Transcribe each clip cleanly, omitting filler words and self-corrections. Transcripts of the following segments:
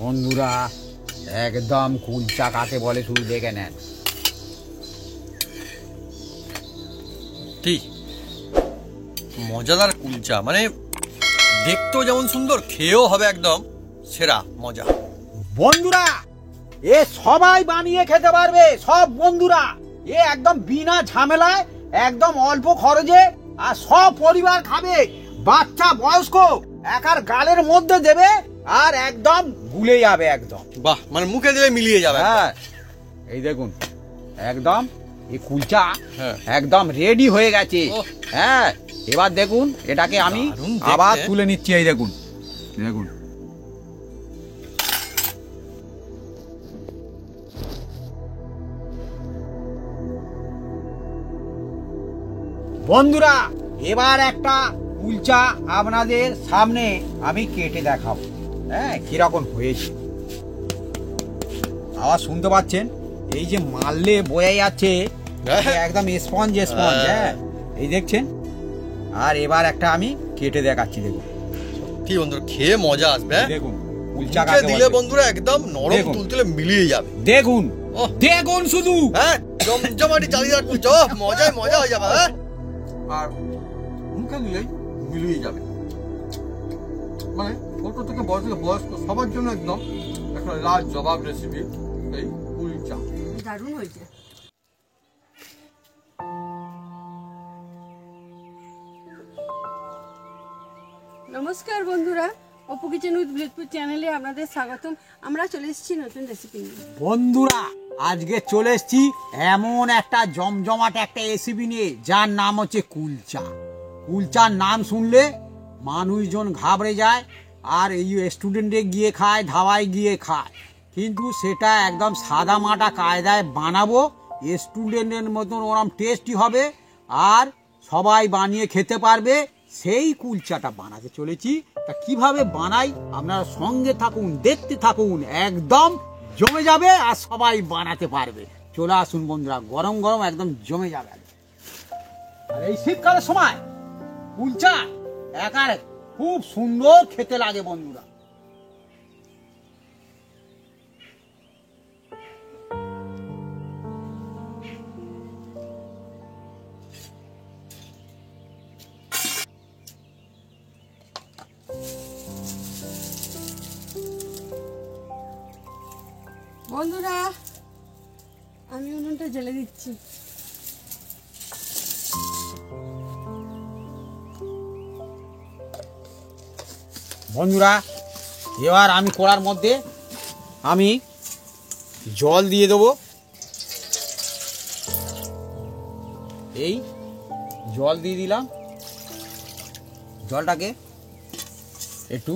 বন্ধুরা একদম কুলচা কাকে বলে শুধু দেখে নেন। ঠিক মজাদার কুলচা, মানে দেখতেও যেমন সুন্দর, খেয়েও হবে একদম সেরা মজা। বন্ধুরা এ সবাই বানিয়ে খেতে পারবে, সব বন্ধুরা। এ একদম বিনা ঝামেলায়, একদম অল্প খরচে, আর সব পরিবার খাবে। বাচ্চা বয়স্ক একার গালের মধ্যে দেবে আর একদম গুলে যাবে একদম। বাহ, মানে মুখে দিলে মিলিয়ে যাবে। হ্যাঁ, এই দেখুন একদম এই কুলচা হ্যাঁ একদম রেডি হয়ে গেছে। হ্যাঁ, এবার দেখুন এটাকে আমি দারুণ দেখতে। আবার তুলে নিচ্ছি। এই দেখুন দেখুন বন্ধুরা, এবার একটা কুলচা আপনাদের সামনে আমি কেটে দেখাবো। হ্যাঁ, কিরকম হয়েছে আওয়াজ শুনতে পাচ্ছেন? এই যে মারলে বয়ে যাচ্ছে একদম স্পঞ্জ স্পঞ্জ। হ্যাঁ, এই দেখছেন। আর এবার একটা আমি কেটে দেখাচ্ছি। দেখুন কি বন্ধুরা, খেয়ে মজা আসবে। দেখুন কুলচা মুখে কাকে দিলে বলে। বন্ধুরা একদম নরম তুলতুলে মিলিয়ে যাবে। দেখুন দেখুন শুধু। হ্যাঁ, জমজমাটি চালিয়ে কুলচা, মজায় মজা হয়ে যাবে। হ্যাঁ, আর মুখে দিলেই মিলিয়ে যাবে। মানে ছোট থেকে বয়স্ক সবার জন্য একদম একটা লাজ জবাব রেসিপি এই কুলচা। দারুণ হয়েছে। নমস্কার বন্ধুরা, অপু কিচেন উইথ ভিলেজপুর চ্যানেলে আপনাদের স্বাগতম। আমরা চলে এসেছি নতুন রেসিপি নিয়ে। বন্ধুরা আজকে চলে এসেছি এমন একটা জমজমাট একটা রেসিপি নিয়ে, যার নাম হচ্ছে কুলচা। কুলচার নাম শুনলে মানুষজন ঘাবড়ে যায়, আর এই স্টুডেন্টে গিয়ে খায়, ধাবায় গিয়ে খায়। কিন্তু সেটা একদম সাদা মাটা কায়দায় বানাবো, স্টুডেন্টের মতন ওরম টেস্টি হবে, আর সবাই বানিয়ে খেতে পারবে। সেই কুলচাটা বানাতে চলেছি। তা কিভাবে বানাই আপনারা সঙ্গে থাকুন, দেখতে থাকুন, একদম জমে যাবে আর সবাই বানাতে পারবে। চলে আসুন বন্ধুরা, গরম গরম একদম জমে যাবে। আর এই শীতকালের সময় কুলচা একার খুব সুন্দর খেতে লাগে বন্ধুরা। বন্ধুরা আমি উনুনটা জ্বেলে দিচ্ছি। বন্ধুরা এবার আমি কড়ার মধ্যে আমি জল দিয়ে দেবো। এই জল দিয়ে দিলাম। জলটাকে একটু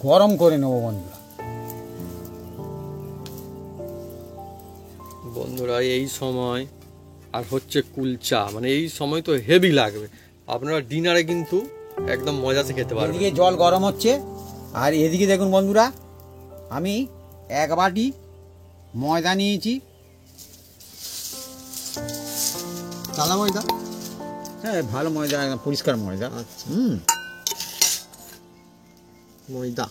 গরম করে নেবো বন্ধুরা। বন্ধুরা এই সময় আর হচ্ছে কুলচা, মানে এই সময় তো হেভি লাগবে। আপনারা ডিনারে কিন্তু একদম মজাতে খেতে পারবেন। এদিকে জল গরম হচ্ছে, আর এদিকে দেখুন বন্ধুরা আমি এক বাটি ময়দা নিয়েছি। কালা ময়দা? হ্যাঁ, ভালো ময়দা, একদম পরিষ্কার ময়দা। আচ্ছা, ময়দা।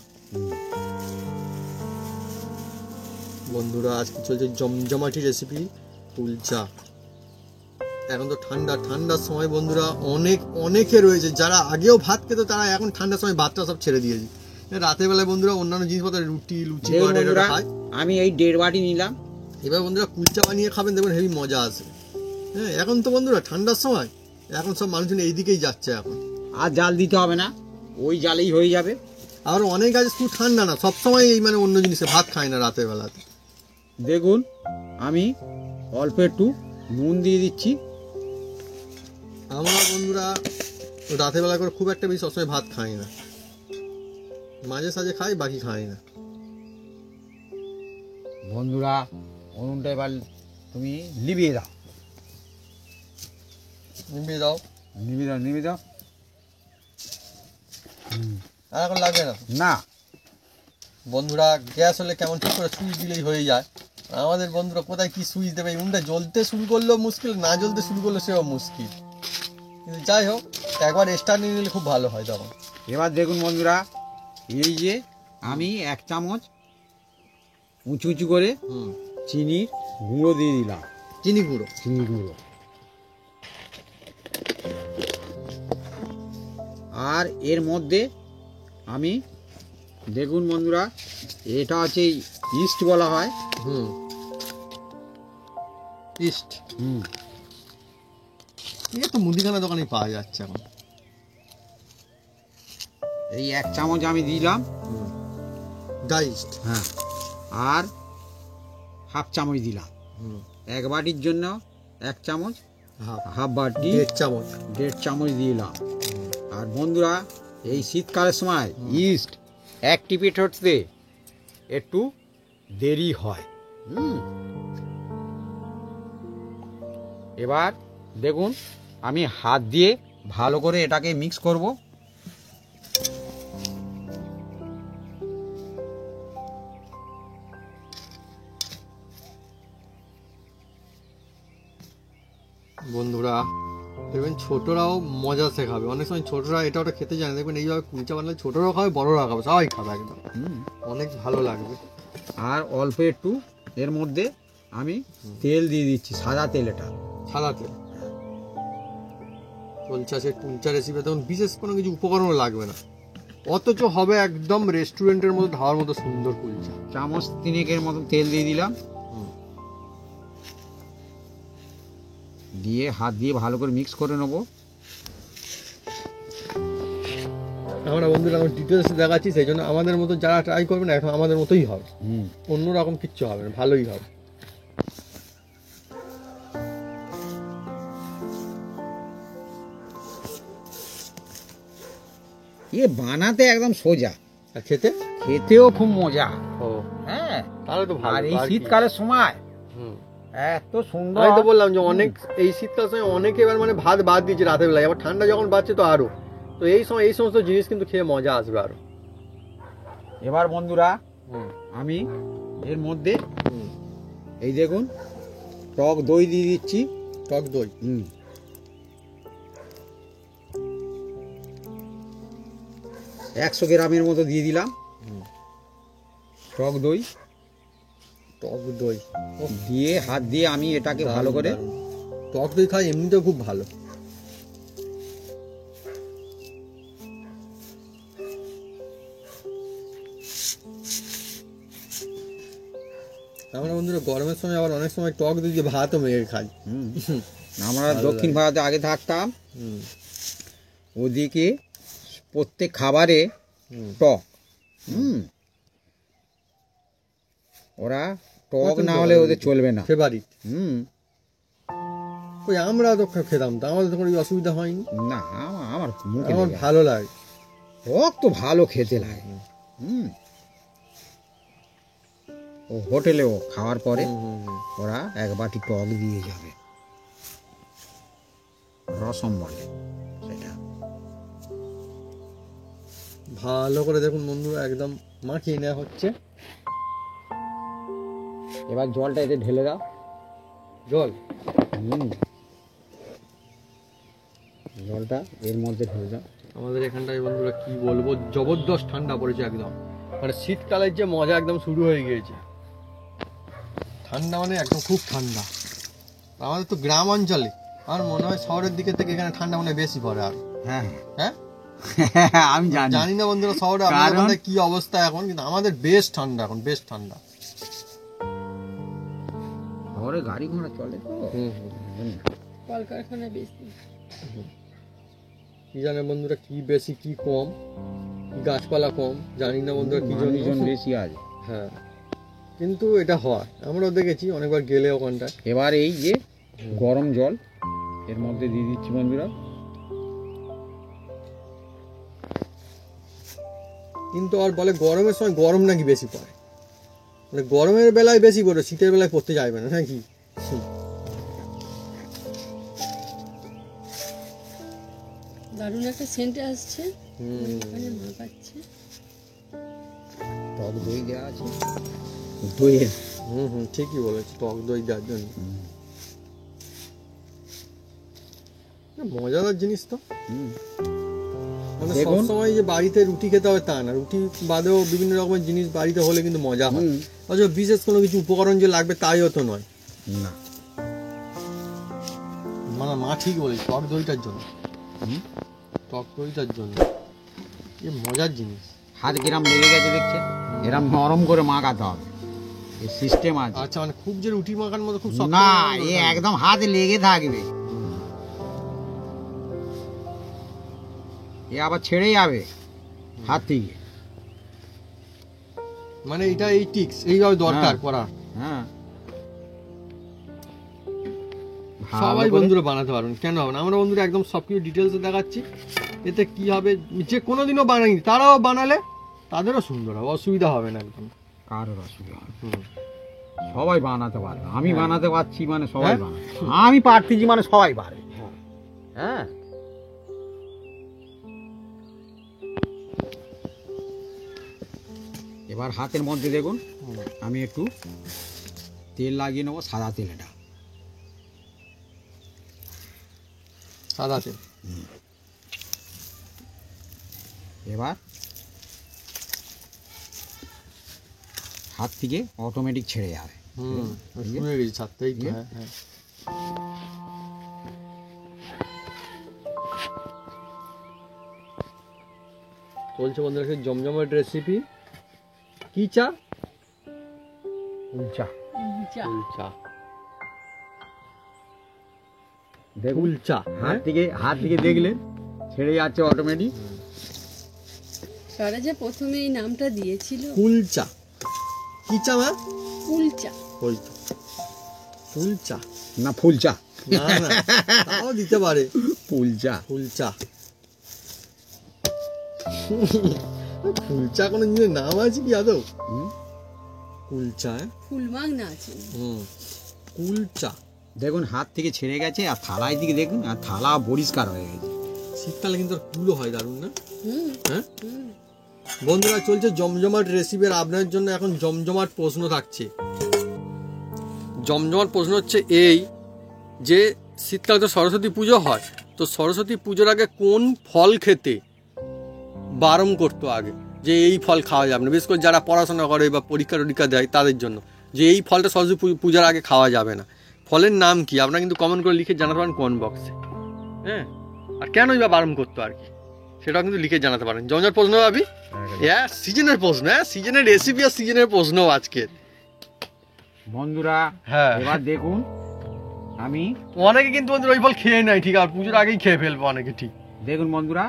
বন্ধুরা আজকে চলছে জমজমাটি রেসিপি কুলচা। এখন তো ঠান্ডার সময় বন্ধুরা অনেকে রয়েছে যারা আগেও ভাত খেত, তারা এখন ঠান্ডার সময় ভাতটা সব ছেড়ে দিয়েছে। রাতের বেলায় বন্ধুরা অন্যান্য জিনিসপত্র লুচি খায়। আমি এই 1.5 বাটি নিলাম। এবার বন্ধুরা কুলচা বানিয়ে খাবেন, দেখবেন হেভি মজা আছে। হ্যাঁ, এখন তো বন্ধুরা ঠান্ডার সময়, এখন সব মানুষজন এই দিকেই যাচ্ছে। এখন আর জাল দিতে হবে না, ওই জালেই হয়ে যাবে। আর অনেক আছে শুধু ঠান্ডা না, সবসময় এই মানে অন্য জিনিসে ভাত খায় না রাতের বেলাতে। দেখুন আমি অল্প একটু নুন দিয়ে দিচ্ছি। আমরা বন্ধুরা রাতের বেলা করে খুব একটা বেশি সবসময় ভাত খাই না, মাঝে সাঝে খাই, বাকি খাই না। বন্ধুরা উনুনটা এবার তুমি নিভিয়ে দাও। নিভিয়ে দাও। নিভিয়ে দাও। আর এখন লাগবে না না বন্ধুরা, গ্যাস হলে কেমন ঠিক করে সুইচ দিলেই হয়ে যায়। আমাদের বন্ধুরা কোথায় কি সুইচ দেবে, উনুনটা জ্বলতে শুরু করলেও মুশকিল, না জ্বলতে শুরু করলে সেও মুশকিল। কিন্তু যাই হোক, একবার স্টার্ট নিয়ে নিলে খুব ভালো হয় তখন। এবার দেখুন বন্ধুরা, এই যে আমি 1 চামচ উঁচু উঁচু করে হুম, চিনির গুঁড়ো দিয়ে দিলাম, চিনি গুঁড়ো। চিনি গুঁড়ো। আর এর মধ্যে আমি দেখুন বন্ধুরা, এটা হচ্ছে ইস্ট বলা হয়। হুম, ইস্ট। হুম, এই তো মুদিখানা দোকানে পাওয়া যাচ্ছে এখন। এই 1 চামচ আমি দিলাম। হুম, ড্রাই ইস্ট। হ্যাঁ, আর হাফ চামচ দিলাম। হুম, 1 বাটির জন্য 1 চামচ, হাফ হাফ বাটি 1.5 চামচ। 1.5 চামচ দিলাম। আর বন্ধুরা, এই শীতকালের সময় ইস্ট অ্যাক্টিভেট হতে একটু দেরি হয়। এবার দেখুন, আমি হাত দিয়ে ভালো করে এটাকে মিক্স করব। বন্ধুরা দেখবেন ছোটরাও মজা শেখাবে, অনেক সময় ছোটরা এটা ওটা খেতে জানে, দেখবেন এইভাবে কুলচা বানালে ছোটরাও খাবে, বড়রাও খাবে, সবাই খাবে একদম, অনেক ভালো লাগবে। আর অল্প একটু এর মধ্যে আমি তেল দিয়ে দিচ্ছি, সাদা তেল। এটা সাদা তেল। কুলচা রেসিপি তখন বিশেষ কোনো কিছু উপকরণও লাগবে না, অথচ হবে একদম রেস্টুরেন্টের মতো, ধাবার মতো সুন্দর কুলচা। চামচ 3 মতো তেল দিয়ে দিলাম, দিয়ে হাত দিয়ে ভালো করে মিক্স করে নেবো। আমরা বন্ধুরা এখন ডিটেলস দেখাচ্ছি, সেই জন্য আমাদের মতো যারা ট্রাই করবে না এখন আমাদের মতোই হবে, অন্যরকম কিচ্ছু হবে না, ভালোই হবে। বানাতে একদম সোজা, আর খেতে খেতেও খুব মজা। ও হ্যাঁ, তাহলে তো ভালো। আর এই শীতকালের সময় হুম, এত সুন্দর। আমি তো বললাম যে অনেক এই শীতকাল সময় অনেকে এবার মানে ভাত বাদ দিচ্ছে রাতের বেলায়, আবার ঠান্ডা যখন বাড়ছে তো আরো, তো এই সময় এই সমস্ত জিনিস কিন্তু খেয়ে মজা আসবে আরো। এবার বন্ধুরা, হুম, আমি এর মধ্যে হুম, এই দেখুন টক দই দিয়ে দিচ্ছি। টক দই। 100 গ্রামের মতো দিয়ে দিলাম টক দই। টক দই দিয়ে হাত দিয়ে আমি এটাকে ভালো করে, টক দই খাই এমনিতেও খুব ভালো। আমরা বন্ধুরা গরমের সময় আবার অনেক সময় টক দই দিয়ে ভাতও মেখে খাই। আমরা ভালো দক্ষিণ লাগে। ভারতে আগে থাকতাম, হুম, ওদিকে প্রত্যেক খাবারে হুম, টক। ওরা টক না হলে ওদের চলবে না। ফেভারিট। হুম, ওই আমরা তো খেতাম, তো আমাদের তো কোনো অসুবিধা হয়নি। না, আমার মুখে আমার লেগে ভালো লাগে। আছে। টক তো ভালো খেতে লাগে। ও হোটেলেও খাওয়ার পরে হুম, হুম, হুম। ওরা 1 বাটি টক দিয়ে যাবে, রসম বলে সেটা। ভালো করে দেখুন বন্ধুরা, একদম মাখিয়ে নেওয়া হচ্ছে। এবার জলটা এতে ঢেলে দাও। জল জলটা এর মধ্যে ঢেলে দাও। আমাদের এখানটায় বন্ধুরা কি বলবো, জবরদস্ত ঠান্ডা পড়েছে একদম, মানে শীতকালের যে মজা একদম শুরু হয়ে গিয়েছে। ঠান্ডা মানে একদম খুব ঠান্ডা। আমাদের তো গ্রাম অঞ্চলে, আমার মনে হয় শহরের দিকে থেকে এখানে ঠান্ডা মানে বেশি পড়ে আর। হ্যাঁ, হ্যাঁ, আমি জানি না বন্ধুরা শহরে আপনাদের ওখানে কি অবস্থা এখন, কিন্তু আমাদের বেশ ঠান্ডা এখন, বেশ ঠান্ডা। শহরে গাড়ি ঘোড়া চলে তো। কলকারখানা বেশি। কি জানে বন্ধুরা কি বেশি কি কম, কি গাছপালা কম, জানি না বন্ধুরা কি মানুষজন জন্য। বেশি আছে। হ্যাঁ, কিন্তু এটা হয়, আমরাও দেখেছি অনেকবার গেলে ওখানটায়। এবার এই যে গরম জল এর মধ্যে দিয়ে দিচ্ছি বন্ধুরা। কিন্তু আর বলে গরমের সময় গরম নাকি বেশি পড়ে, মানে গরমের বেলায় বেশি পড়ে, শীতের বেলায় পড়তে যাবে না নাকি। দারুণ একটা সেন্ট আসছে। হুম, ওখানে মাখাচ্ছে। টক দই দেওয়া আছে, দইয়ের হুম, হুম, ঠিকই বলেছি, টক দই দেওয়ার জন্য। মজাদার জিনিস তো। মানে দেখুন। সবসময় যে বাড়িতে রুটি খেতে হবে তা না, রুটি বাদেও বিভিন্ন রকমের জিনিস বাড়িতে হলে কিন্তু মজা হয়। অথচ বিশেষ কোনো কিছু উপকরণ যে লাগবে তাইও তো নয়। না মানে মা ঠিক বলে, টক দইটার জন্য, টক দইটার জন্য এ মজার জিনিস। হাত কিরাম লেগে গেছে দেখছে, এরম নরম করে মাখাতে হবে, এই সিস্টেম আছে। আচ্ছা, মানে খুব যে রুটি মাখার মতো খুব শক্ত না, করে এ মাখানো। একদম হাতে লেগে থাকবে, এ আবার ছেড়ে যাবে হাত থেকে। মানে এটা এই টিক্স এইভাবে দরকার হ্যাঁ। করার। হ্যাঁ, সবাই ভালো করে- বন্ধুরা বানাতে পারবেন, কেন হবে না? আমরা বন্ধুরা একদম সবকিছু ডিটেলসে দেখাচ্ছি। এতে কি হবে, যে কোনোদিনও বানায়নি তারাও বানালে তাদেরও সুন্দর হবে, অসুবিধা হবে না একদম। কারোর অসুবিধা হবে না। হুম। সবাই বানাতে পারবে, আমি হ্যাঁ। বানাতে পারছি মানে সবাই হ্যাঁ? বানাবে, আমি পারতেছি মানে সবাই পারবে। হ্যাঁ, এবার হাতের মধ্যে দেখুন আমি একটু তেল লাগিয়ে নেবো, সাদা তেল, এটা সাদা তেল। এবার হাত থেকে অটোমেটিক ছেড়ে যাবে। শুনে গেছি ছাড়তেই তো। ইয়ে? হ্যাঁ, হ্যাঁ। চলছে বন্ধুরা সেই জমজমাট রেসিপি। কি চা? উলচা, যা। চা, দেখুন চা। হাত থেকে দেখলেন ছেড়ে যাচ্ছে অটোমেটিক। তারা যে প্রথমে এই নামটা দিয়েছিল কুলচা। কি চা মা? কুলচা, ওই তো ফুলচা। না ফুলচা, না না, তাও দিতে পারে। ফুলচা। ফুলচা। ফুলচা কোনো জিনিসের নাম আছে কি আদৌ? হুম, কুলচা। ফুলমাং না আছে। কুলচা। দেখুন হাত থেকে ছেড়ে গেছে, আর থালায় দিকে দেখুন, আর থালা পরিষ্কার হয়ে গেছে। শীতকালে কিন্তু আর কুলো হয় দারুণ না? হুম হ্যাঁ হুম। বন্ধুরা, চলছে জমজমাট রেসিপির। আপনার জন্য এখন জমজমাট প্রশ্ন থাকছে। জমজমাট প্রশ্ন হচ্ছে এই যে শীতকালে তো সরস্বতী পুজো হয়, তো সরস্বতী পুজোর আগে কোন ফল খেতে বারণ করতো আগে, যে এই ফল খাওয়া যাবে না? বিশেষ করে যারা পড়াশোনা করে বা পরীক্ষা টরীক্ষা দেয় তাদের জন্য, যে এই ফলটা সরস্বতী পূজার আগে খাওয়া যাবে না। ফলের নাম কি? আপনারা কিন্তু কমেন্ট করে লিখে জানাতে পারেন কমেন্ট বক্সে। হ্যাঁ, আর কেনই বা বারণ করতো আর কি, সেটাও কিন্তু লিখে জানাতে পারেন। জমজমাট প্রশ্ন ভাবি, হ্যাঁ সিজনের প্রশ্ন, হ্যাঁ সিজনের রেসিপি আর সিজনের প্রশ্ন আজকের। বন্ধুরা হ্যাঁ, এবার দেখুন আমি অনেকে কিন্তু বন্ধুরা ওই ফল খেয়ে নেয়, ঠিক আর পুজোর আগেই খেয়ে ফেলবো অনেকে, ঠিক। দেখুন বন্ধুরা,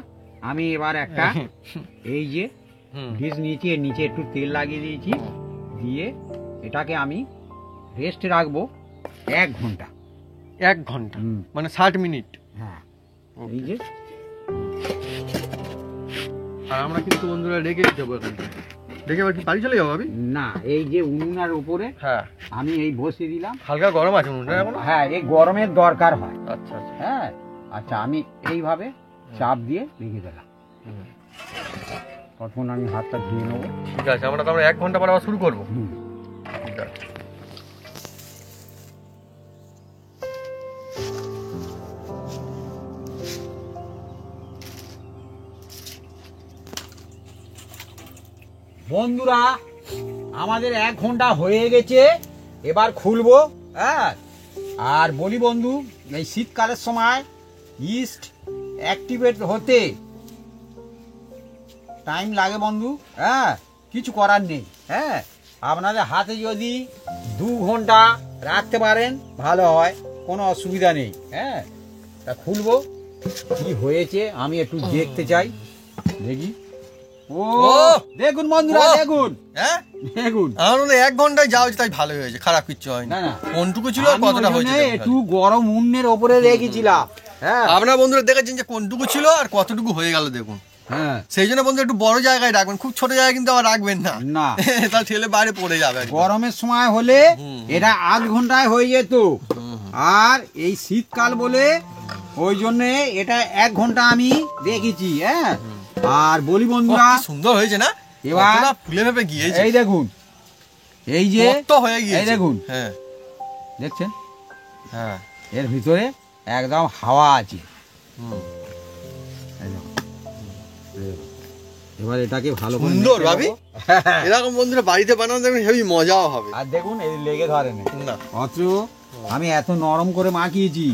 আমি এবার একটা এই যে ডিশ নিয়েছি, এর নিচে একটু তেল লাগিয়ে দিয়েছি, দিয়ে এটাকে আমি রেস্টে রাখবো 1 ঘন্টা। 1 ঘন্টা মানে 60 মিনিট। হ্যাঁ, এই যে আর আমরা কিন্তু বন্ধুরা রেখে দেবো এখন। রেখে আবার কি বাড়ি চলে যাবো ভাবি? না, এই যে উনুনের উপরে হ্যাঁ, আমি এই বসিয়ে দিলাম। হালকা গরম আছে উনুনটা এখন? হ্যাঁ, এই গরমের দরকার হয়। আচ্ছা আচ্ছা। হ্যাঁ, আচ্ছা আমি এইভাবে চাপ দিয়ে রেখে দিলাম, তখন আমি হাতটা ধুয়ে নেবো। ঠিক আছে, আমরা তো 1 ঘন্টা পর আবার শুরু করবো। হুম। ঠিক আছে। বন্ধুরা আমাদের 1 ঘন্টা হয়ে গেছে, এবার খুলবো। হ্যাঁ, আর বলি বন্ধু, এই শীতকালের সময় ইস্ট অ্যাক্টিভেট হতে টাইম লাগে বন্ধু। হ্যাঁ, কিছু করার নেই। হ্যাঁ, আপনাদের হাতে যদি 2 ঘন্টা রাখতে পারেন ভালো হয়, কোনো অসুবিধা নেই। হ্যাঁ, তা খুলবো, কি হয়েছে আমি একটু দেখতে চাই, দেখি। ও দেখুন বন্ধুরা, দেখুন হ্যাঁ, দেখুন। আমার মনে হয় 1 ঘন্টায় যাওয়া তাই ভালো হয়েছে, খারাপ কিছু হয়নি। না, না। কোনটুকু ছিল আর আমি কতটা ওই হয়েছে জন্যে দেখুন একটু খালি। গরম উন্নের ওপরে রেখেছিলাম। হ্যাঁ, আপনারা বন্ধুরা দেখেছেন যে কোনটুকু ছিল আর কতটুকু হয়ে গেল দেখুন। হ্যাঁ, সেই জন্য বন্ধু একটু বড় জায়গায় রাখবেন, খুব ছোট জায়গায় কিন্তু আবার রাখবেন না, না। তাহলে ঠেলে বাইরে পড়ে যাবে একদম। গরমের সময় হলে এটা 8 ঘন্টায় হয়ে যেত, আর এই শীতকাল বলে ওই জন্যে এটা 1 ঘন্টা আমি রেখেছি। হ্যাঁ, আর বলি বন্ধুরা, কি সুন্দর হয়েছে না? এবার কতটা ফুলে ফেপে গিয়েছে, এই দেখুন, এই যে কত হয়ে গিয়েছে, এই দেখুন, হ্যাঁ দেখছেন হ্যাঁ। এর ভিতরে একদম হাওয়া আছে। হুম। এই দেখুন। এবার এটাকে ভালো করে সুন্দর মেখে ভাবি নেবো। এরকম বন্ধুরা বাড়িতে বানানো দেখবেন হেভি মজাও হবে। আর দেখুন এই লেগে ধরে না অথচ আমি এত নরম করে মাখিয়েছি,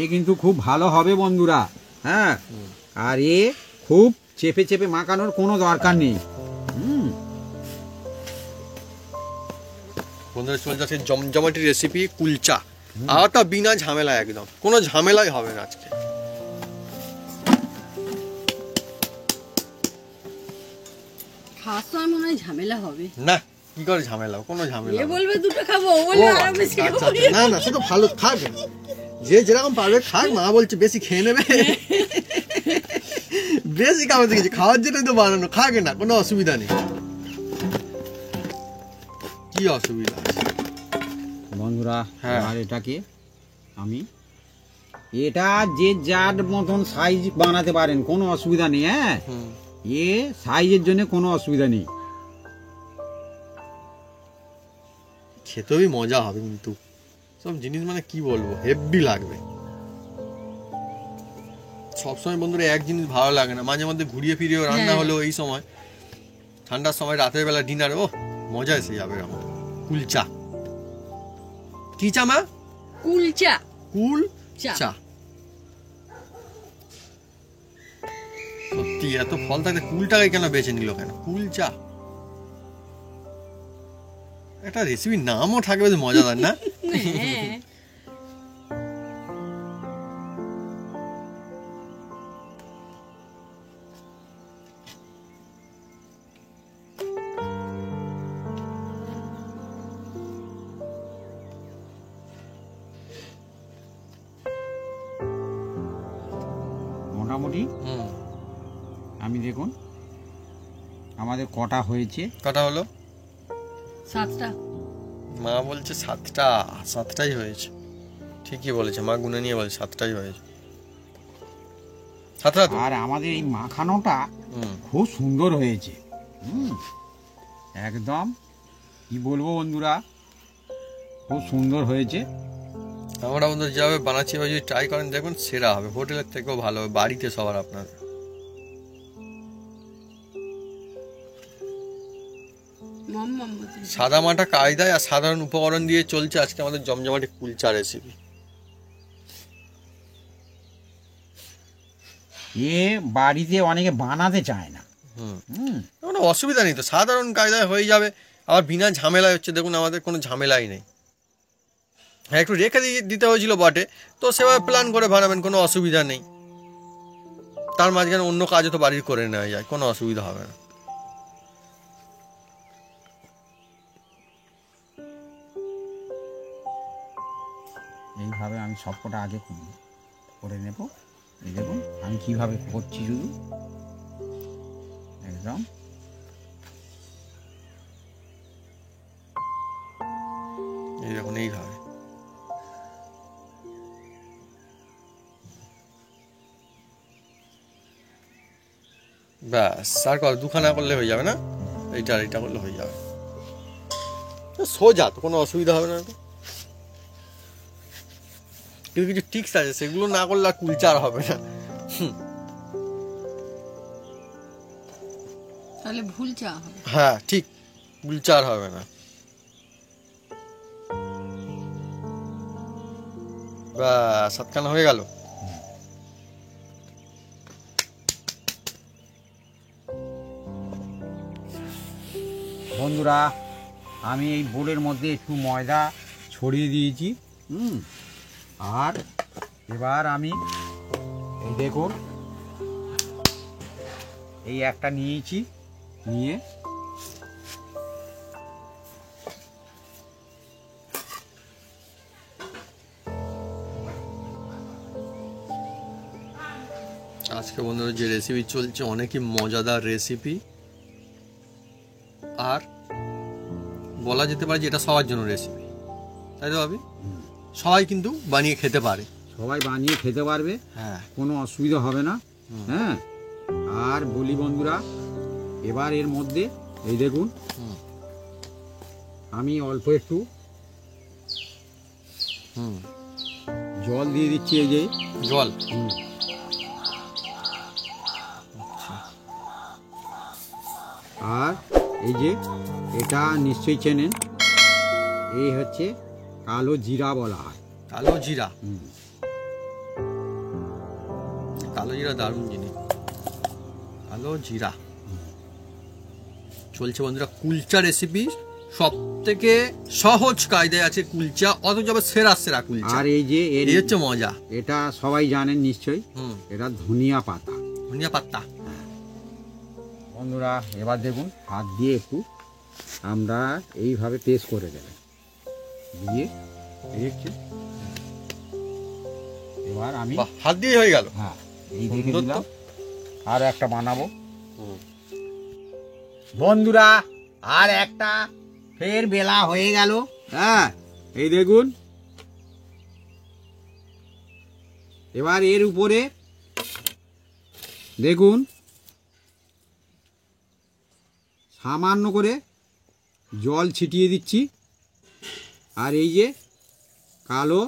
এ কিন্তু খুব ভালো হবে বন্ধুরা। হ্যাঁ, আর এ খুব চেপে চেপে মাখানোর কোনো দরকার নেই। বন্ধুরা চলে যাচ্ছে জমজমাটি রেসিপি কুলচা, আর তা বিনা ঝামেলা, একদম কোনো ঝামেলাই হবে না আজকে। খাওয়ার সময় মনে হয় ঝামেলা হবে। না কি করে ঝামেলা, কোনো ঝামেলা এ হবে না। বলবে দুটো খাবো, ও বলবে ও, আরো বেশি আচ্ছা, খাবো। আচ্ছা, না না সেটা ভালো, খাক না। যে যেরকম পারবে খাক, মা বলছে বেশি খেয়ে নেবে। বেশি খাওয়া দেখেছি, খাওয়ার জন্যই তো বানানো, খাক না, কোনো অসুবিধা নেই। কি অসুবিধা আছে? বন্ধুরা হ্যাঁ। আর এটাকে আমি এটা যে যার মতন সাইজ বানাতে পারেন, কোনো অসুবিধা নেই। হ্যাঁ, হুম। এ সাইজের জন্য কোনো অসুবিধা নেই। খেতেও মজা হবে কিন্তু সব জিনিস মানে কি বলবো, হেভি লাগবে। সবসময় বন্ধুরা এক জিনিস ভালো লাগে না, মাঝে মধ্যে ঘুরিয়ে ফিরিয়ে রান্না হলো এই সময়, ঠান্ডার সময় রাতের বেলা ডিনারে, ও মজা এসে যাবে আমার। কুলচা, কি চা মা? কুলচা। কুল চা। চা। সত্যি এত ফল থাকতে কুলটাকে কেন বেছে নিল, কেন কুল চা? একটা রেসিপির নামও থাকবে তো মজাদার, না? হ্যাঁ। মোটামুটি হুম। আমি দেখুন আমাদের কটা হয়েছে। কটা হলো? 7টা। মা বলছে 7টা, 7টাই হয়েছে। ঠিকই বলেছে মা, গুনে নিয়ে বলছে 7টাই হয়েছে। 7টা তো। আর আমাদের এই মাখানোটা হুম। খুব সুন্দর হয়েছে। একদম কি বলবো বন্ধুরা, খুব সুন্দর হয়েছে। আমরা বন্ধু যেভাবে বানাচ্ছি এবার যদি ট্রাই করেন দেখুন সেরা হবে, হোটেলের থেকেও ভালো হবে বাড়িতে সবার আপনার। সাদা মাটা কায়দায় আর সাধারণ উপকরণ দিয়ে চলছে আজকে আমাদের জমজমাটি কুলচা রেসিপি। এ বাড়িতে অনেকে বানাতে চায় না। কোনো অসুবিধা নেই তো, সাধারণ কায়দায় হয়ে যাবে, আবার বিনা ঝামেলায় হচ্ছে। দেখুন আমাদের কোনো ঝামেলাই নেই। হ্যাঁ একটু রেখে দিতে হয়েছিল বটে, তো সেভাবে প্ল্যান করে বানাবেন, কোনো অসুবিধা নেই। তার মাঝখানে অন্য কাজও তো বাড়ির করে নেওয়া যায়, কোনো অসুবিধা হবে না। এইভাবে আমি সবকটা আগে করে নেব। এই দেখুন আমি কিভাবে করছি, শুধু একদম এই দেখুন এইভাবে। ব্যাস, আর কত দুখানা করলে হয়ে যাবে না? এইটা আর এইটা করলে হয়ে যাবে, সোজা তো, কোনো অসুবিধা হবে না। কিন্তু কিছু টিক্স আছে, সেগুলো না করলে আর কুলচা আর হবে না। তাহলে ভুল চা হবে। হ্যাঁ ঠিক, কুলচা আর হবে না। ব্যাস, 7খানা হয়ে গেল। বন্ধুরা আমি এই বোলের মধ্যে একটু ময়দা ছড়িয়ে দিয়েছি। আর এবার আমি এই দেখুন এই একটা নিয়েছি, নিয়ে আজকে বন্ধুরা যে রেসিপি চলছে অনেকই মজাদার রেসিপি, আর বলা যেতে পারে যে এটা সবার জন্য রেসিপি, তাই তো ভাবি? সবাই কিন্তু বানিয়ে খেতে পারে, সবাই বানিয়ে খেতে পারবে, হ্যাঁ কোনো অসুবিধা হবে না। হ্যাঁ, আর বলি বন্ধুরা এবার এর মধ্যে এই দেখুন আমি অল্প একটু জল দিয়ে দিচ্ছি। এই যে জল, আর এই যে এটা নিশ্চয়ই চেনেন, এই হচ্ছে কালো জিরা বলা হয়। কালো জিরা, হুম। কালো জিরা দারুণ জিনিস, কালো জিরা। চলছে বন্ধুরা কুলচা রেসিপি, সব থেকে সহজ কায়দায় আছে কুলচা, অথচ আবার সেরা সেরা কুলচা। আর এই যে এই হচ্ছে মজা। এটা সবাই জানেন নিশ্চয়ই, এটা ধনিয়া পাতা। ধনিয়া পাতা। বন্ধুরা এবার দেখুন, হাত দিয়ে একটু আমরা এইভাবে পেস্ট করে দেবেন, দিয়ে দেখছেন। এবার আমি বাহ, হাত দিয়ে হয়ে গেল। হ্যাঁ এই দেখে সুন্দর তো। দিলাম, আর একটা বানাবো। বন্ধুরা আর একটা ফের বেলা হয়ে গেল। হ্যাঁ এই দেখুন, এবার এর উপরে দেখুন সামান্য করে জল ছিটিয়ে দিচ্ছি, আর এই যে কালো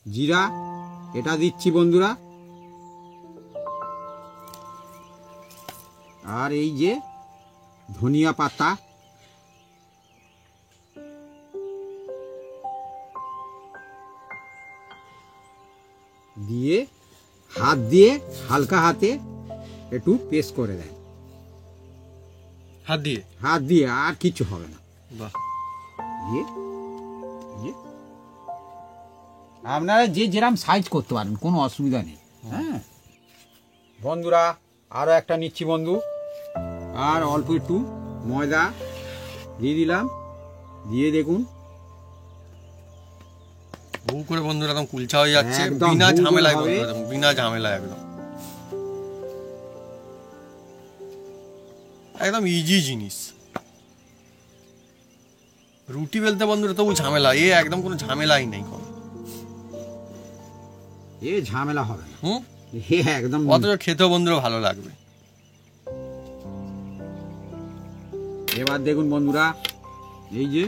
জিরা এটা দিচ্ছি বন্ধুরা, আর এই যে ধনিয়া পাতা, দিয়ে হাত দিয়ে হালকা হাতে একটু পেস্ট করে দেন। হাত দিয়ে? হাত দিয়ে, আর কিছু হবে না। বাহ। দিয়ে আপনারা যে যেরকম সাইজ করতে পারেন, কোনো অসুবিধা নেই। হ্যাঁ বন্ধুরা আরও একটা নিচ্ছি বন্ধু, আর অল্প একটু ময়দা দিয়ে দিলাম, দিয়ে দেখুন বউ করে বন্ধুরা একদম কুলচা হয়ে যাচ্ছে, একদম বিনা হু হু ঝামেলায় হবে। বন্ধুরা, বিনা ঝামেলায় একদম একদম ইজি জিনিস। রুটি বেলতে বন্ধুরা তবু ঝামেলা, এ একদম কোনো ঝামেলাই নেই কোনো। এ ঝামেলা হবে না, হুম, এ একদম। অথচ খেতেও বন্ধুরা ভালো লাগবে। এবার দেখুন বন্ধুরা, এই যে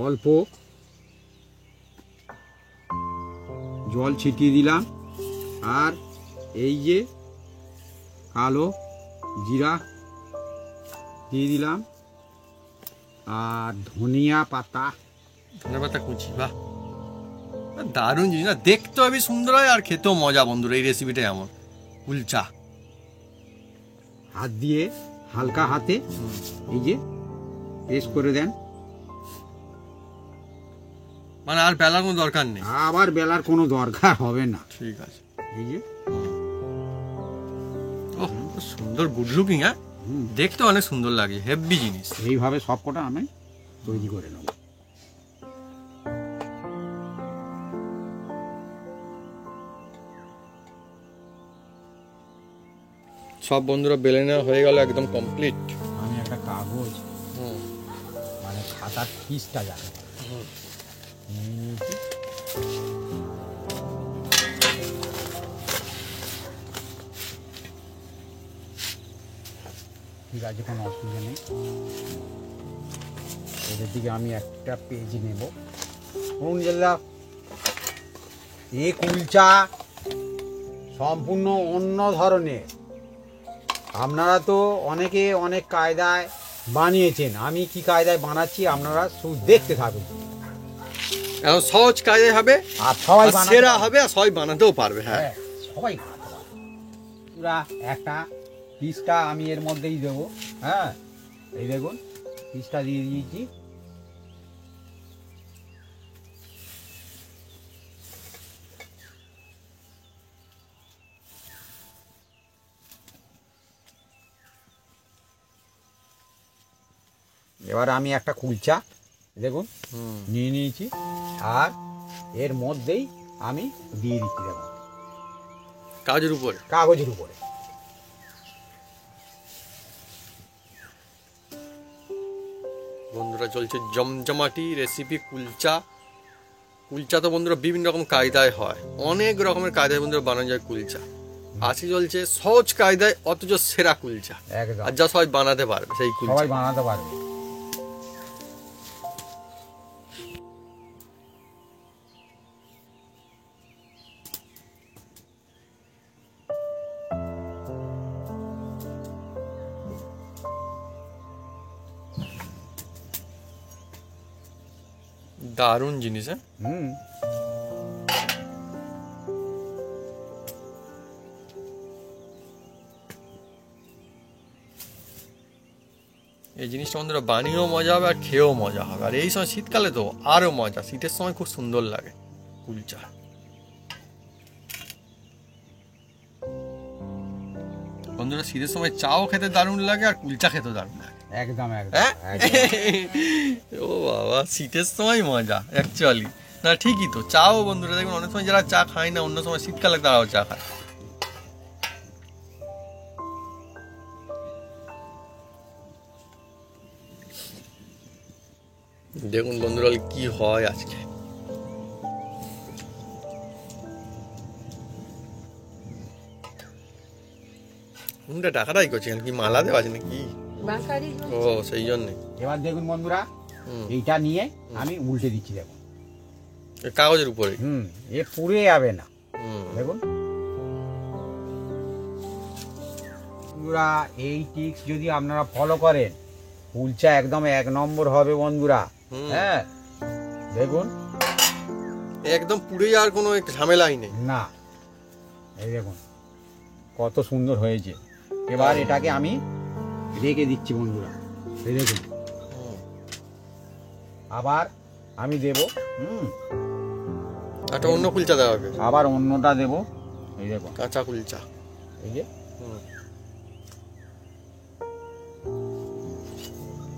অল্প জল ছিটিয়ে দিলাম, আর এই যে কালো জিরা দিয়ে দিলাম, আর ধনিয়া পাতা। ধনে পাতা কুচি, বাহ দারুণ জিনিস না, দেখতে হবে সুন্দর হয় আর খেতেও মজা বন্ধুরা। এই রেসিপিটা এমন কুলচা, হাত দিয়ে হালকা হাতে এই যে পেস্ট করে দেন, মানে আর বেলার কোনো দরকার নেই। আবার বেলার কোনো দরকার হবে না। ঠিক আছে। এই যে ওহ সুন্দর, গুড লুকিং। হ্যাঁ দেখতে অনেক সুন্দর লাগে, হেভি জিনিস। এইভাবে সবকটা আমি তৈরি করে নেব। সব বন্ধুরা বেলে নেওয়া হয়ে গেল, একদম কমপ্লিট। আমি একটা কাগজ, মানে খাতার পিসটা যাবে নিয়ে নিয়েছি। ঠিক আছে, কোনো অসুবিধা নেই। এদের দিকে আমি একটা পেজ নেব। কোন জেলা এ কুলচা সম্পূর্ণ অন্য ধরনের। আপনারা তো অনেকে অনেক কায়দায় বানিয়েছেন, আমি কি কায়দায় বানাচ্ছি আপনারা শুধু দেখতে থাকুন। এখন সহজ কাজে হবে, আর সবাই আর সেরা হবে, আর সবাই বানাতেও পারবে। হ্যাঁ হ্যাঁ সবাই বানাতে পারবে। পুরা একটা পিসটা আমি এর মধ্যেই দেবো। হ্যাঁ এই দেখুন পিসটা দিয়ে দিয়েছি। এবার আমি একটা কুলচা দেখুন নিয়ে নিয়েছি, আর এর মধ্যেই আমি দিয়ে দিচ্ছি দেখুন কাজের উপরে, কাগজের উপরে। বন্ধুরা চলছে জমজমাটি রেসিপি কুলচা। কুলচা তো বন্ধুরা বিভিন্ন রকম কায়দায় হয়, অনেক রকমের কায়দায় বন্ধুরা বানানো যায় কুলচা। আজকে চলছে সহজ কায়দায় অথচ সেরা কুলচা, একদম আর যা সবাই বানাতে পারবে সেই কুলচা। সবাই বানাতে পারবে। দারুণ জিনিস। হুম এই জিনিসটা বন্ধুরা বানিয়েও মজা হবে আর খেয়েও মজা হবে, আর এই সময় শীতকালে তো আরো মজা, শীতের সময় খুব সুন্দর লাগে কুলচা। বন্ধুরা শীতের সময় চাও খেতে দারুণ লাগে আর কুলচা খেতে দারুণ লাগে। একদম একদম হ্যাঁ? একদম। ও বাবা, শীতের সময় মজা অ্যাকচুয়ালি। না ঠিকই তো, চাও বন্ধুরা দেখবেন অনেক সময় যারা চা খায় না অন্য সময় শীতকালে তারাও চা খায়। দেখুন বন্ধুরা কি হয় আজকে। টাকাটাই করছেন কি মালা দেওয়া আছে নাকি? বাঁকারি ও সেই জন্যে। এবার দেখুন বন্ধুরা, হুম। এইটা নিয়ে আমি উল্টে দিচ্ছি, দেখুন। এ কাগজের উপরে। এ পুড়ে যাবে না, হুম। দেখুন বন্ধুরা। এই টিপস যদি আপনারা ফলো করেন, কুলচা একদম 1 নম্বর হবে বন্ধুরা। হুম। হ্যাঁ দেখুন, একদম পুড়ে যাওয়ার কোনো ঝামেলাই নেই। না এই দেখুন কত সুন্দর হয়েছে। এবার এটাকে আমি রেখে দিচ্ছি বন্ধুরা, এই দেখুন। হুম। আবার আমি দেব, একটা অন্য কুলচা দেওয়া হবে, আবার অন্যটা দেব, এই দেখুন কাঁচা কুলচা। এই যে। হুম।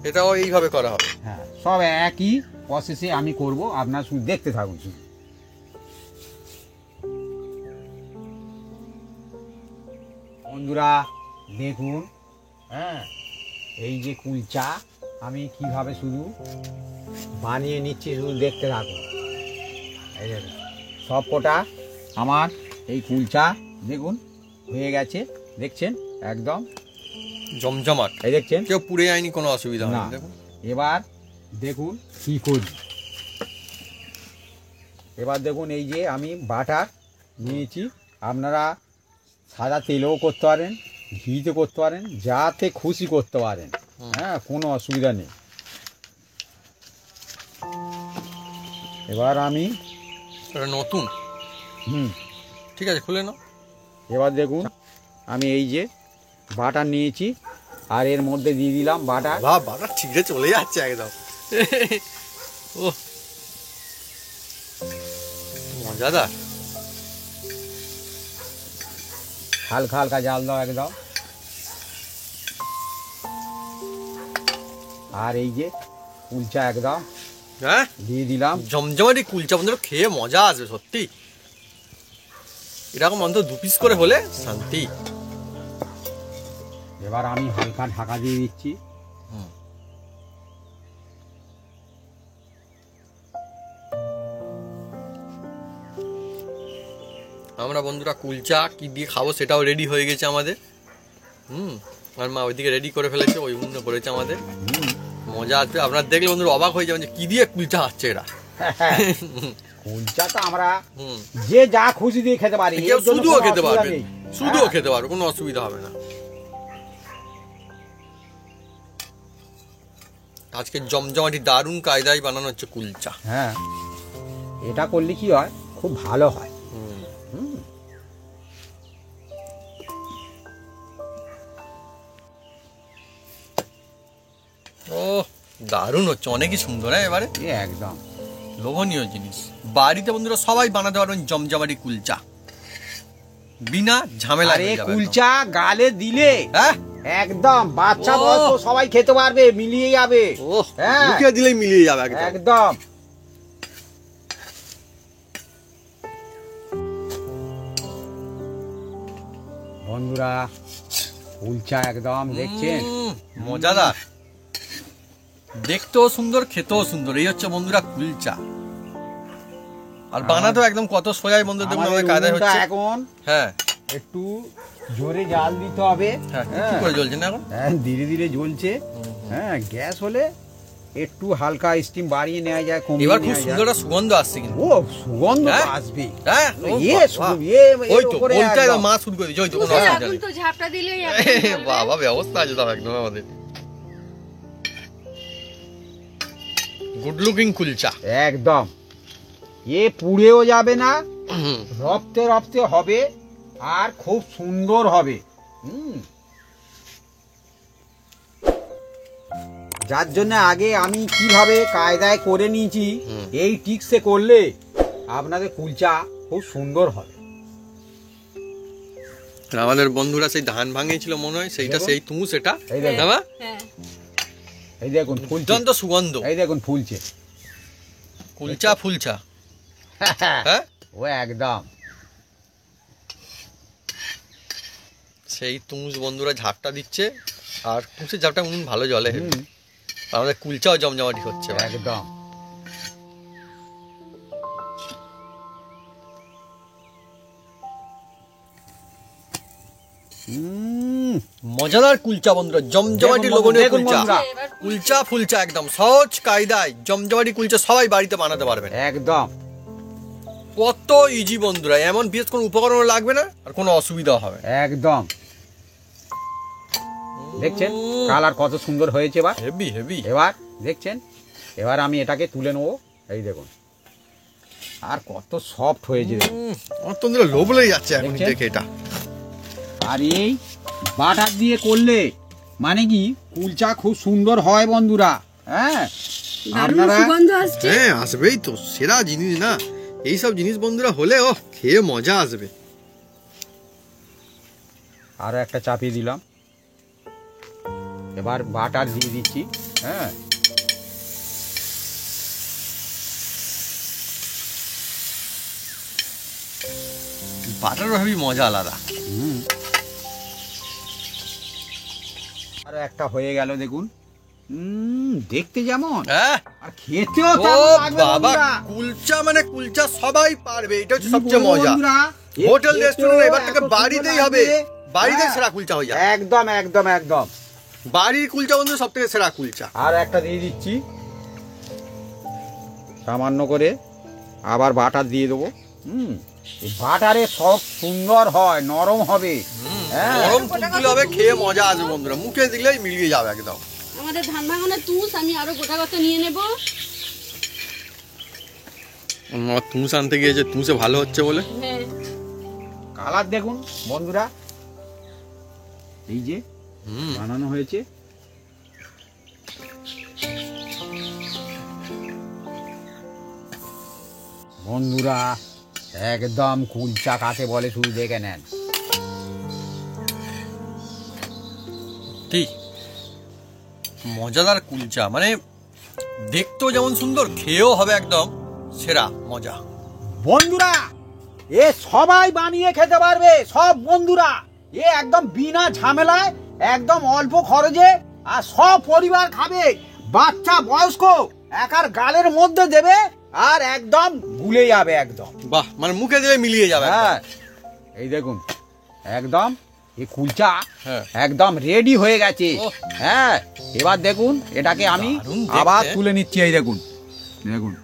এটাও এইভাবে করা হবে। হ্যাঁ, সব একই প্রসেসে আমি করব, আপনারা শুধু দেখতে থাকুন শুধু। বন্ধুরা দেখুন, হ্যাঁ এই যে কুলচা আমি কিভাবে শুধু বানিয়ে নিচ্ছি, শুধু দেখতে থাকুন। এই দেখুন সব কটা আমার এই কুলচা দেখুন হয়ে গেছে, দেখছেন একদম জমজমাট, এই দেখছেন, কেউ পুড়ে যায়নি, কোনো অসুবিধা না। হয়নি। দেখুন এবার দেখুন কি করি। এবার দেখুন এই যে আমি বাটার নিয়েছি, আপনারা সাদা তেলেও করতে পারেন, ঘিতে করতে পারেন, যাতে খুশি করতে পারেন। হ্যাঁ, কোনো অসুবিধা নেই। এবার আমি এটা নতুন, ঠিক আছে খুলে নাও। এবার দেখুন আমি এই যে বাটার নিয়েছি, আর এর মধ্যে দিয়ে দিলাম বাটার। বাহ, বাটার ছিঁড়ে চলে যাচ্ছে একদম। ও মজাদার। হালকা হালকা জাল দাও একদম। আর এই যে কুলচা একদম হ্যাঁ দিয়ে দিলাম। জমজমাটি কুলচা বন্ধুরা খেয়ে মজা আসবে সত্যি। এরকম অন্তত 2 পিস করে হলে শান্তি। এবার আমি হালকা ঢাকা দিয়ে দিচ্ছি। আমরা বন্ধুরা কুলচা কি দিয়ে খাবো সেটাও রেডি হয়ে গেছে আমাদের। আর মা ওইদিকে রেডি করে ফেলেছে, ওই উন্নত করেছে আমাদের। মজা আসবে, আপনারা দেখলে বন্ধুরা অবাক হয়ে যাবেন যে কি দিয়ে কুলচা হচ্ছে এরা। কুলচা তো আমরা যে যা খুশি দিয়ে খেতে পারি, কেউ এর জন্য শুধুও কোনো খেতে অসুবিধা পারবে, নেই। শুধুও হ্যাঁ। খেতে পারবে, কোনো অসুবিধা হবে না। আজকে জমজমাটি দারুণ কায়দায় বানানো হচ্ছে কুলচা। হ্যাঁ, এটা করলে কি হয়, খুব ভালো হয়। ও দারুণ হচ্ছে, অনেকই সুন্দর। হ্যাঁ এবারে একদম লোভনীয় জিনিস। বাড়িতে বন্ধুরা সবাই বানাতে পারবেন জমজমাটি কুলচা, বিনা ঝামেলা। আরে কুলচা গালে দিলে হ্যাঁ একদম বাচ্চা ও। বয়স সবাই খেতে পারবে, মিলিয়ে যাবে। ও হ্যাঁ। মুখে দিলেই মিলিয়ে যাবে একদম। একদম বন্ধুরা কুলচা একদম দেখছেন মজাদার, দেখতেও সুন্দর, খেতেও সুন্দর। এই হচ্ছে বন্ধুরা কুলচা। আর বানাতেও একদম কত সোজাই বন্ধুরা, দেখুন আমাদের কায়দায় উনুনটা হচ্ছে। এখন হ্যাঁ একটু জোরে জাল দিতে হবে। হ্যাঁ কি করে জ্বলছে না এখন? হ্যাঁ, ধীরে ধীরে জ্বলছে। হ্যাঁ, গ্যাস হলে একটু হালকা স্টিম বাড়িয়ে নেওয়া যায়, কমিয়ে এবার খুব নেওয়া সুন্দর যায়। একটা সুগন্ধ আসছে কিন্তু। ও সুগন্ধ তো হ্যাঁ? আসবে। হ্যাঁ ও ওই তো বলতে একদম মা শুরু করে দিয়েছে, ওই তো কোনো অসুবিধা এখন নেই। তো ঝাপটা দিলেই বাবা ব্যবস্থা আছে তাও একদম আমাদের। গুড লুকিং কুলচা একদম, এ পুড়েও যাবে না, রপ্তে রপ্তে হবে আর খুব সুন্দর হবে। যার জন্য আগে আমি কিভাবে কায়দায় করে নিয়েছি, এই টিক্সে করলে আপনাদের কুলচা খুব সুন্দর হবে। আমাদের বন্ধুরা সেই ধান ভাঙিয়েছিল মনে হয়, সেইটা সেই তুমি সেটা এই দেখুন, বাবা হ্যাঁ এই দেখুন ফুলছে, দুর্দান্ত সুগন্ধ, এই দেখুন ফুলছে, কুলচা ফুলচা। হ্যাঁ ও একদম সেই তুমুস বন্ধুরা ঝাপটা দিচ্ছে, আর তুমসের ঝাপটা ভালো জলে হেবি। আমাদের কুলচাও জমজমাটি হচ্ছে ভাই। একদম। মজাদার কুলচা বন্ধুরা, জমজমাটি দেখুন লোভনীয় দেখুন কুলচা, বন্ধুরা। কুলচা ফুলচা একদম সহজ কায়দায় জমজমাটি কুলচা সবাই বাড়িতে বানাতে পারবেন। একদম কত ইজি বন্ধুরা, এমন বিশেষ কোনো উপকরণ লাগবে না, আর কোনো অসুবিধা হবে না। একদম। দেখছেন কালার কত সুন্দর হয়েছে। এবার হেভি হেভি। এবার দেখছেন, এবার আমি এটাকে তুলে নেবো, এই দেখুন আর কত সফট হয়েছে দেখুন। আমার তো বন্ধুরা লোভ লেগে যাচ্ছে এখন দেখছেন? দেখে এটা। আর এই বাটার দিয়ে করলে মানে কি কুলচা খুব সুন্দর হয় বন্ধুরা। হ্যাঁ দারুণ আপনারা সুগন্ধ আসছে। হ্যাঁ আসবেই তো, সেরা জিনিস না এইসব জিনিস বন্ধুরা হলে ও খেয়ে মজা আসবে। আরো একটা চাপিয়ে দিলাম, এবার বাটার দিয়ে দিচ্ছি। হ্যাঁ বাটার হেভি মজা আলাদা। আরো একটা হয়ে গেল দেখুন। দেখতে যেমন হ্যাঁ আর খেতেও ও তেমন লাগবে বাবা, বন্ধুরা। কুলচা মানে কুলচা সবাই পারবে, এটা হচ্ছে কি সবচেয়ে বলবো মজা। বন্ধুরা, এ হোটেল খেতেও রেস্টুরেন্ট এবার থেকে এত সুন্দর বাড়িতেই হবে, লাগবে। বাড়িতে হ্যাঁ, সেরা কুলচা হয়ে যাবে। একদম একদম একদম। বাড়ির কুলচা বন্ধু সব থেকে সেরা কুলচা। আর একটা দিয়ে দিচ্ছি সামান্য করে, আবার বাটার দিয়ে দেবো। এই বাটারে সব সুন্দর হয়, নরম হবে। হ্যাঁ গরম তুলতুলে হবে, খেয়ে মজা আসবে বন্ধুরা, মুখে দিলেই মিলিয়ে যাবে একদম। আমাদের ধান ভাঙানোর তুষ আমি আরো গোটা গোটা নিয়ে নেব। আমার তুষ আনতে গিয়েছে, তুষে ভালো হচ্ছে বলে। হ্যাঁ কালার দেখুন বন্ধুরা, এই যে বানানো হয়েছে। বন্ধুরা একদম কুলচা কাকে বলে শুধু দেখে নেন। ঠিক মজাদার কুলচা, মানে দেখতেও যেমন সুন্দর, খেয়েও হবে একদম সেরা মজা। বন্ধুরা এ সবাই বানিয়ে খেতে পারবে, সব বন্ধুরা। এ একদম বিনা ঝামেলায়, একদম অল্প খরচে, আর সব পরিবার খাবে, বাচ্চা বয়স্ক একার গালের মধ্যে দেবে আর একদম ভুলে যাবে একদম। বাহ, মানে মুখে দিলে মিলিয়ে যাবে একদম। হ্যাঁ এই দেখুন একদম এই কুলচা হ্যাঁ। একদম রেডি হয়ে গেছে। ওহ। হ্যাঁ এবার দেখুন এটাকে আমি দারুণ দেখতে। আবার তুলে নিচ্ছি। এই দেখুন দেখুন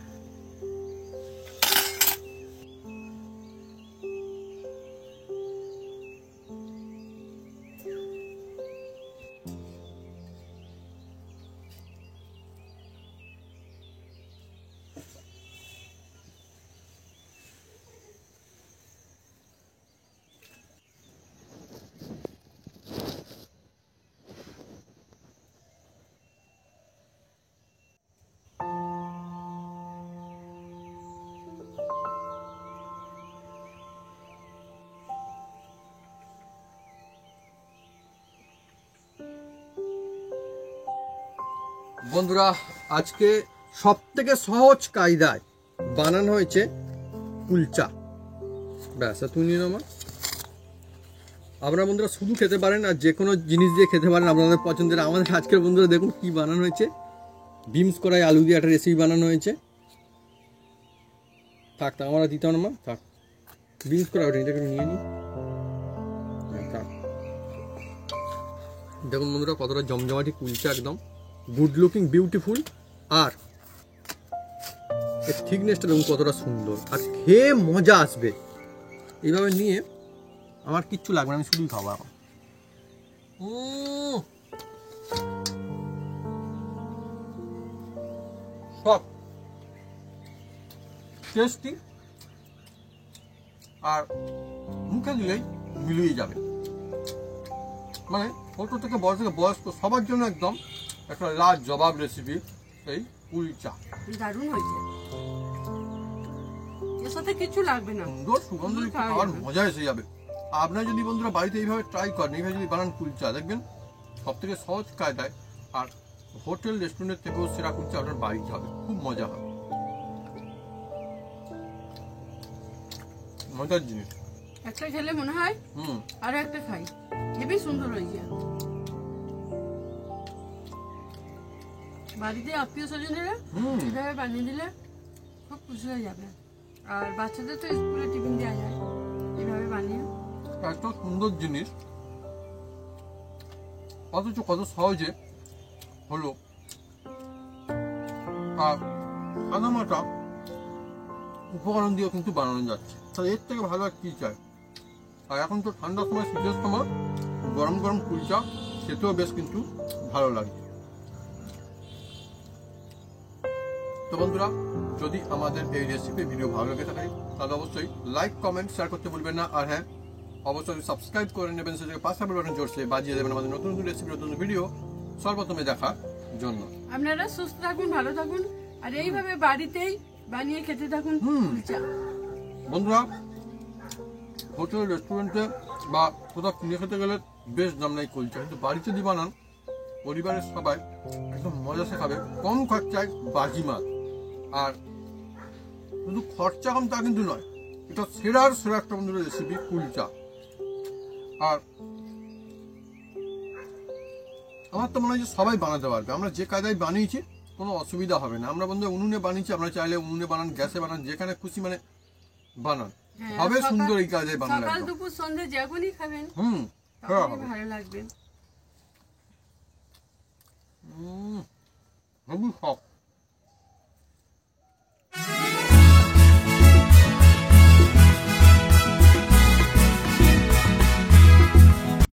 বন্ধুরা আজকে সব থেকে সহজ কায়দায় বানানো হয়েছে কুলচা। ব্যাস তুমি নিয়ে নাও মা। আপনারা বন্ধুরা শুধু খেতে পারেন আর যে কোনো জিনিস দিয়ে খেতে পারেন আপনাদের পছন্দের। আমাদের আজকের বন্ধুরা দেখুন কি বানানো হয়েছে, বিমস করাই আলু দিয়ে একটা রেসিপি বানানো হয়েছে। থাক থাক, আমরা দিতে না মা, থাক বিমস করা ওটা এটাকে নিয়ে নিই। থাক দেখুন বন্ধুরা কতটা জমজমাটি কুলচা, একদম গুড লুকিং বিউটিফুল, আর এর থিকনেসটা দেখুন কতটা সুন্দর, আর খেয়ে মজা আসবে। এইভাবে নিয়ে আমার কিচ্ছু লাগবে না, আমি শুধুই খাবো এখন। সব টেস্টি আর মুখে দিলেই মিলিয়ে যাবে, মানে ছোট থেকে বড় থেকে বয়স্ক সবার জন্য একদম একটা লাজ জবাব রেসিপি এই কুলচা। দারুণ হয়েছে, এর সাথে কিছু লাগবে না, সুন্দর সুগন্ধ খাওয়ার মজা এসে যাবে। আপনারা যদি বন্ধুরা বাড়িতে এইভাবে ট্রাই করেন, এইভাবে যদি বানান কুলচা, দেখবেন সব থেকে সহজ কায়দায় আর হোটেল রেস্টুরেন্টের থেকেও সেরা কুলচা আপনার বাড়িতে হবে, খুব মজা হবে, মজার জিনিস। একটা খেলে মনে হয় আরো একটা খাই, হেবি সুন্দর হয়েছে। বাড়িতে আত্মীয় স্বজনেরা এভাবে বানিয়ে দিলে খুব খুশি হয়ে যাবে। আর বাচ্চাদের তো স্কুলে টিফিন দেওয়া যায় এভাবে বানিয়ে। এত সুন্দর জিনিস অথচ কত সহজে হলো। আর সাদামাটা উপকরণ দিয়েও কিন্তু বানানো যাচ্ছে, তাহলে এর থেকে ভালো আর কি চাই। আর এখন তো ঠান্ডার সময়, শীতের সময় গরম গরম কুলচা খেতেও বেশ কিন্তু ভালো লাগে। তো বন্ধুরা, যদি আমাদের এই রেসিপি ভিডিও ভালো লেগে থাকে তাহলে অবশ্যই লাইক কমেন্ট শেয়ার করতে ভুলবেন না। আর হ্যাঁ, অবশ্যই সাবস্ক্রাইব করে নেবেন, সেটাকে পাশে বাটন জোরসে বাজিয়ে দেবেন আমাদের নতুন নতুন রেসিপি, নতুন ভিডিও সর্বপ্রথমে দেখার জন্য। আপনারা সুস্থ থাকুন, ভালো থাকুন, আর এইভাবে বাড়িতেই বানিয়ে খেতে থাকুন কুলচা। বন্ধুরা, হোটেল রেস্টুরেন্টে বা কোথাও কিনে খেতে গেলে বেশ দাম নাই কুলচা, কিন্তু বাড়িতে যদি বানান পরিবারের সবাই একদম মজা সে খাবে, কম খরচায় বাজিমাত। আর শুধু খরচা কম তা কিন্তু নয়, এটা সেরার সেরা একটা বন্ধুরা রেসিপি কুলচা। আর আমার তো মনে হয় যে সবাই বানাতে পারবে, আমরা যে কায়দায় বানিয়েছি কোনো অসুবিধা হবে না। আমরা বন্ধু উনুনে বানিয়েছি, আমরা চাইলে উনুনে বানান, গ্যাসে বানান, যেখানে খুশি মানে বানান, হবে সুন্দর এই কায়দায় বানানো। সকাল দুপুর সন্ধ্যে যখনই খাবেন ভালো লাগবে। হেবি শখ।